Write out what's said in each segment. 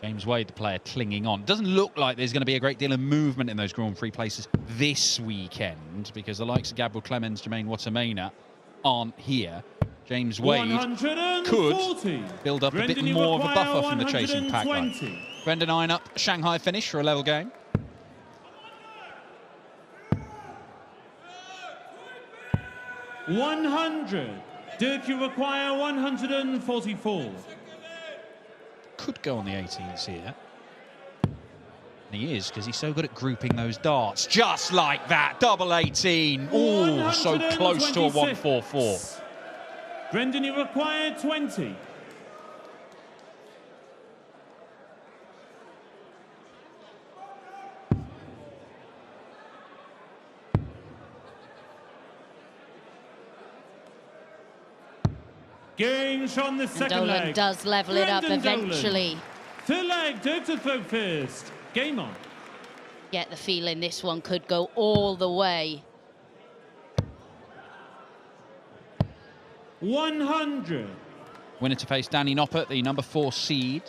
James Wade, the player, clinging on. Doesn't look like there's going to be a great deal of movement in those Grand Prix places this weekend because the likes of Gabriel Clemens, Jermaine Watamena aren't here. James Wade could build up a bit more of a buffer from the chasing pack line. Brendan Iron up, Shanghai finish for a level game. Drik, you require 144. Could go on the 18s here. And he is, because he's so good at grouping those darts. Just like that, double 18. Oh, so close to a 144. Brendan, you require 20. Gains on the second leg. Dolan does level it up eventually. Third leg, Drik to throw first. Game on. Get the feeling this one could go all the way. 100. Winner to face Danny Noppert, the number 4 seed.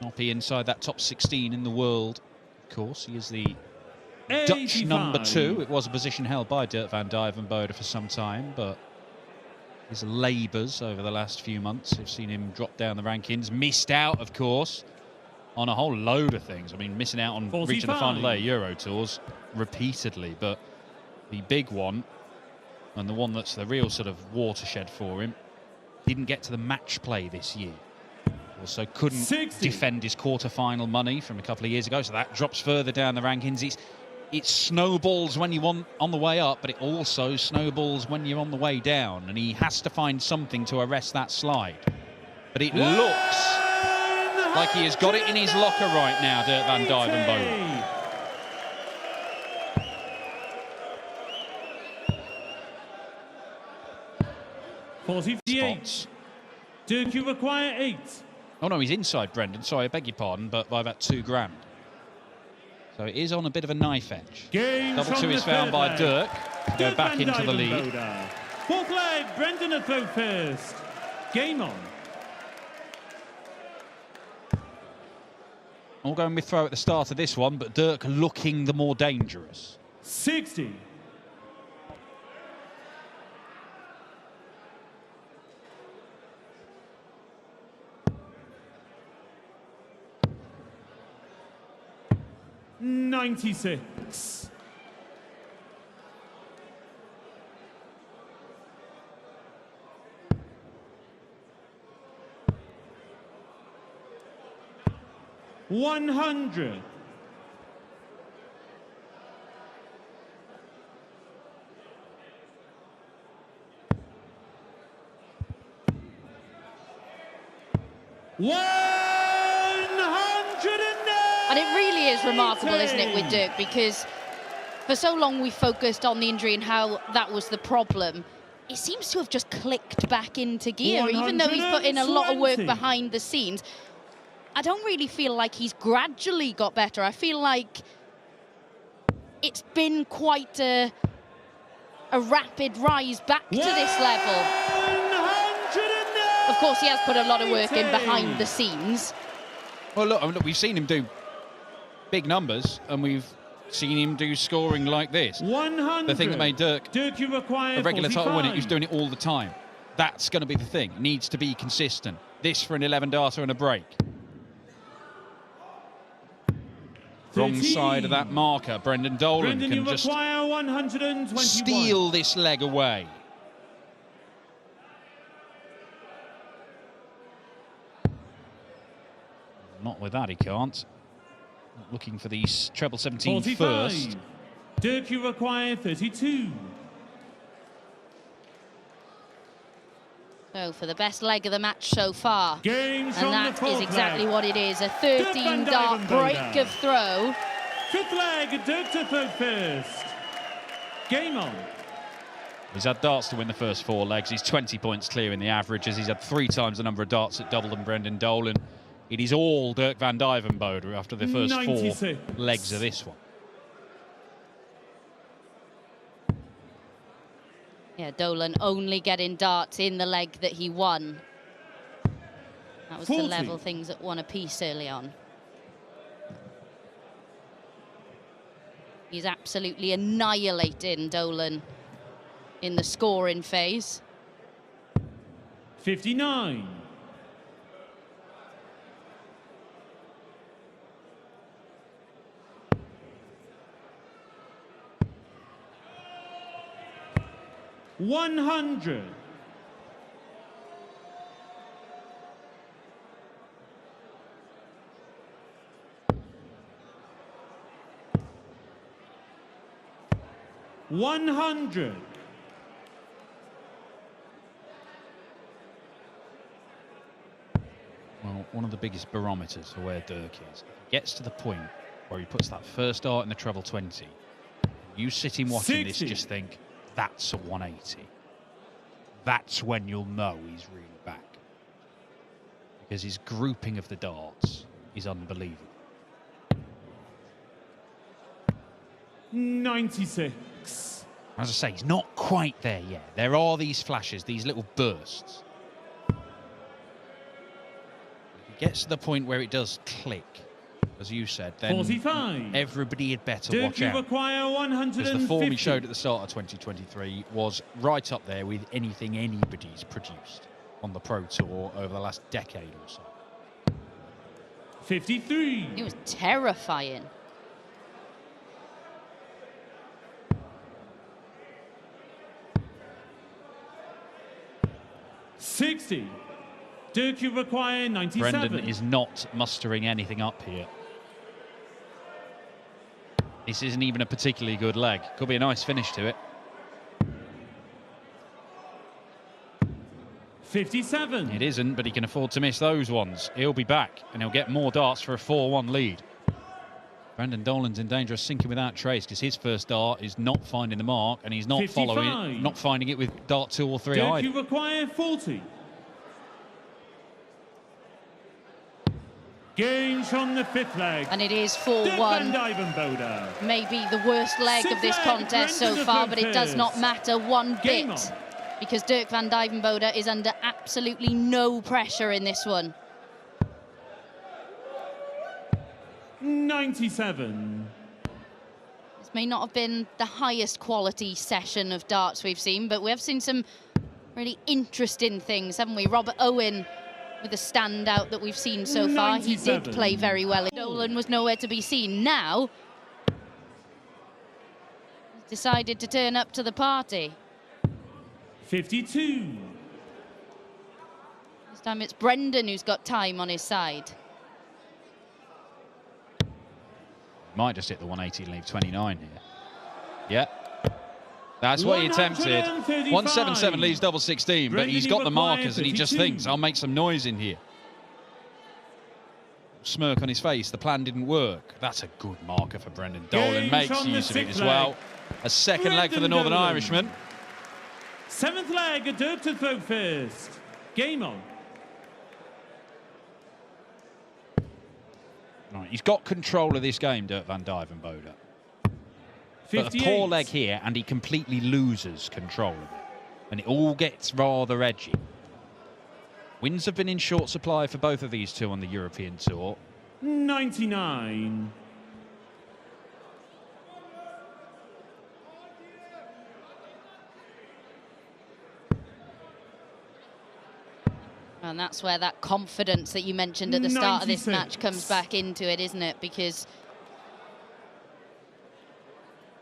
Noppy inside that top 16 in the world. Of course, he is the 85. Dutch number 2. It was a position held by Drik Van Duijvenbode for some time, but his labours over the last few months have seen him drop down the rankings. Missed out, of course, on a whole load of things. I mean, missing out on 45. reaching the final day Euro Tours repeatedly, but the big one, and the one that's the real sort of watershed for him, didn't get to the match play this year. Also couldn't 60. defend his quarter-final money from a couple of years ago, so that drops further down the rankings. It snowballs when you're on the way up, but it also snowballs when you're on the way down, and he has to find something to arrest that slide. But it looks like he has got it in his locker right now, Drik Van Duijvenbode. 48. Drik, you require 8. Oh no, he's inside, Brendan. Sorry, I beg your pardon, but by about $2 grand. So it is on a bit of a knife edge. Double 2 is found by Drik to go back into the lead. Fourth leg, Brendan to throw first. Game on. All going with throw at the start of this one, but Drik looking the more dangerous. 60. $96. $100. And it really is remarkable, isn't it, with Drik, because for so long we focused on the injury and how that was the problem. He seems to have just clicked back into gear, even though he's put in a lot of work behind the scenes. I don't really feel like he's gradually got better. I feel like it's been quite a rapid rise back to this level. Of course, he has put a lot of work in behind the scenes. Well, look, we've seen him do big numbers, and we've seen him do scoring like this. 100. The thing that made Drik a regular title winner, he's doing it all the time. That's going to be the thing. It needs to be consistent. This for an 11-darter and a break. 13. Wrong side of that marker. Brendan Dolan can just steal this leg away. Not with that, he can't. Looking for the treble 17 45. first. Drik, you require 32. So for the best leg of the match so far. Games and that is exactly what it is. A 13-dart break of throw. Fifth leg, Drik to throw first. Game on. He's had darts to win the first 4 legs. He's 20 points clear in the averages. He's had 3 times the number of darts at double than Brendan Dolan. It is all Drik Van Duijvenbode after the first 96. 4 legs of this one. Yeah, Dolan only getting darts in the leg that he won. That was 40. to level things at 1 apiece early on. He's absolutely annihilating Dolan in the scoring phase. 59. $100. $100. Well, one of the biggest barometers for where Drik is. If he gets to the point where he puts that first dart in the treble 20, you sit him watching 60. this, just think, that's a 180. That's when you'll know he's really back. Because his grouping of the darts is unbelievable. 96. As I say, he's not quite there yet. There are these flashes, these little bursts. If he gets to the point where it does click, as you said, then 45. everybody had better Drik, watch you out. require 150. Because the form he showed at the start of 2023 was right up there with anything anybody's produced on the Pro Tour over the last decade or so. 53. It was terrifying. $60. Drik, you require 97. Brendan is not mustering anything up here. This isn't even a particularly good leg. Could be a nice finish to it. 57. It isn't, but he can afford to miss those ones. He'll be back, and he'll get more darts for a 4-1 lead. Brendan Dolan's in danger of sinking without trace because his first dart is not finding the mark, and he's not 55. following it, not finding it with dart 2 or 3 Drik, either. you require 40. Games on the 5th leg. And it is Drik Van 4-1. Duijvenbode. Maybe the worst leg of this Sixth leg, contest so Brendan far, but it does not first. matter one Game bit. on. Because Drik Van Duijvenbode is under absolutely no pressure in this one. 97. This may not have been the highest quality session of darts we've seen, but we have seen some really interesting things, haven't we? Robert Owen with a standout that we've seen so far. He 97. did play very well. Dolan was nowhere to be seen. Now, he's decided to turn up to the party. 52. This time it's Brendan who's got time on his side. Might just hit the 180 and leave 29 here. Yeah. That's what he attempted. 135. 177 leaves double 16, but Brendan, he's you got the require markers and he just 52. thinks, I'll make some noise in here. Smirk on his face, the plan didn't work. That's a good marker for Brendan Dolan. Games Makes on the use of it 6th as well. leg. A second leg for the Brendan Northern Dolan. Irishman. 7th leg, a Drik to throw first. Game on. Right, he's got control of this game, Drik Van Duijvenbode. But 58. a poor leg here, and he completely loses control of it. And it all gets rather edgy. Wins have been in short supply for both of these two on the European Tour. 99. And that's where that confidence that you mentioned at the start of this 96. match comes back into it, isn't it? Because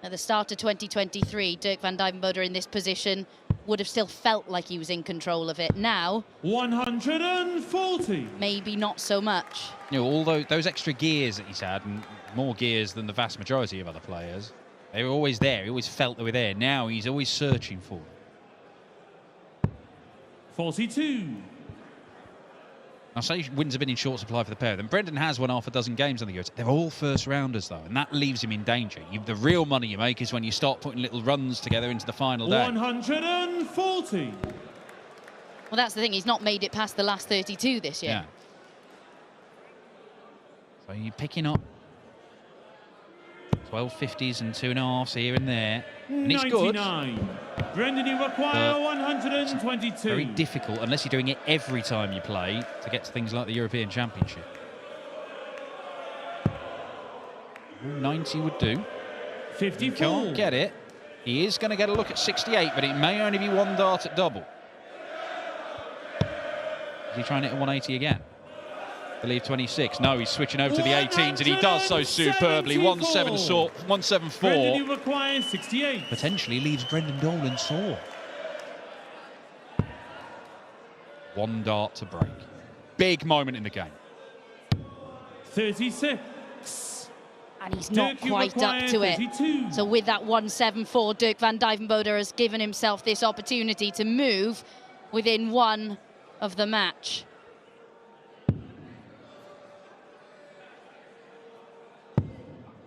at the start of 2023, Drik Van Duijvenbode in this position would have still felt like he was in control of it. Now, 140. maybe not so much. You know, all those extra gears that he's had, and more gears than the vast majority of other players, they were always there. He always felt they were there. Now he's always searching for them. 42. I say wins have been in short supply for the pair of them. Brendan has won half a dozen games on the Euros. They're all first rounders though, and that leaves him in danger. The real money you make is when you start putting little runs together into the final day. 140. Well, that's the thing. He's not made it past the last 32 this year. Yeah. So you're picking up 12.50s and 2.5s here and there. And it's good. 99. Brendan, you require 122. Very difficult, unless you're doing it every time you play, to get to things like the European Championship. 90 would do. 54. Can't get it. He is going to get a look at 68, but it may only be one dart at double. Is he trying it at 180 again? I believe 26. No, he's switching over to the 18s, and he does so superbly. 174. Brendan, you require 68. Potentially leaves Brendan Dolan sore. One dart to break. Big moment in the game. 36. And he's not quite up to it. 32. So with that 174, Drik Van Duijvenbode has given himself this opportunity to move within one of the match.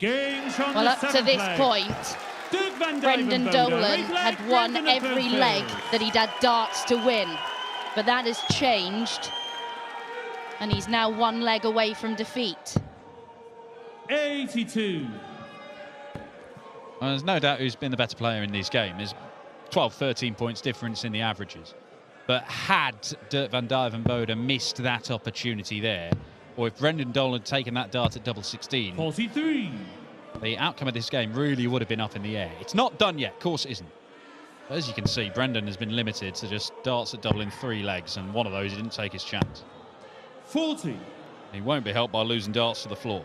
Well, up to this point, Brendan Dolan had won every leg that he'd had darts to win. But that has changed, and he's now one leg away from defeat. 82. Well, there's no doubt who's been the better player in this game. There's 12, 13 points difference in the averages. But had Drik Van Duijvenbode missed that opportunity there, or if Brendan Dolan had taken that dart at double 16, 43. the outcome of this game really would have been up in the air. It's not done yet, of course it isn't. But as you can see, Brendan has been limited to just darts at double in 3 legs, and one of those he didn't take his chance. 40. He won't be helped by losing darts to the floor.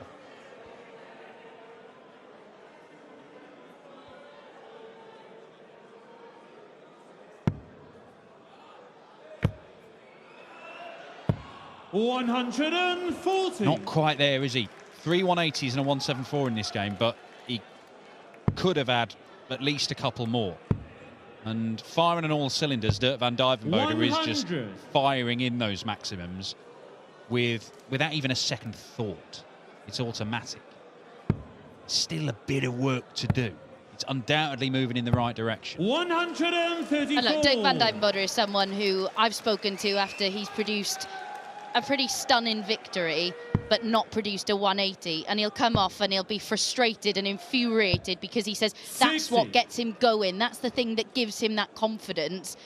$140. Not quite there, is he? 3 180s and a 174 in this game, but he could have had at least a couple more. And firing on all cylinders, Drik Van Duijvenbode is just firing in those maximums without even a second thought. It's automatic. Still a bit of work to do. It's undoubtedly moving in the right direction. 134. And look, Drik Van Duijvenbode is someone who I've spoken to after he's produced a pretty stunning victory, but not produced a 180, and he'll come off and he'll be frustrated and infuriated because he says that's 60. what gets him going. That's the thing that gives him that confidence,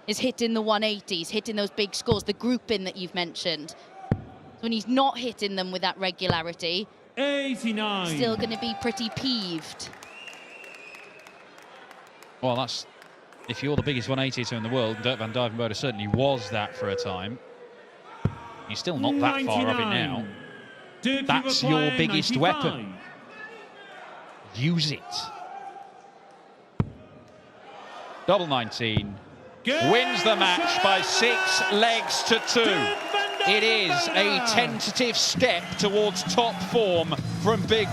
is hitting the 180s, hitting those big scores, the grouping that you've mentioned. So when he's not hitting them with that regularity, 89. still going to be pretty peeved. Well, that's, if you're the biggest 180er in the world, Drik Van Duijvenbode certainly was that for a time. He's still not that 99. far of it now. Dirk, That's you your require biggest 95. weapon. Use it. Double 19. Wins the match by 6 legs to 2. It is a tentative step towards top form from Big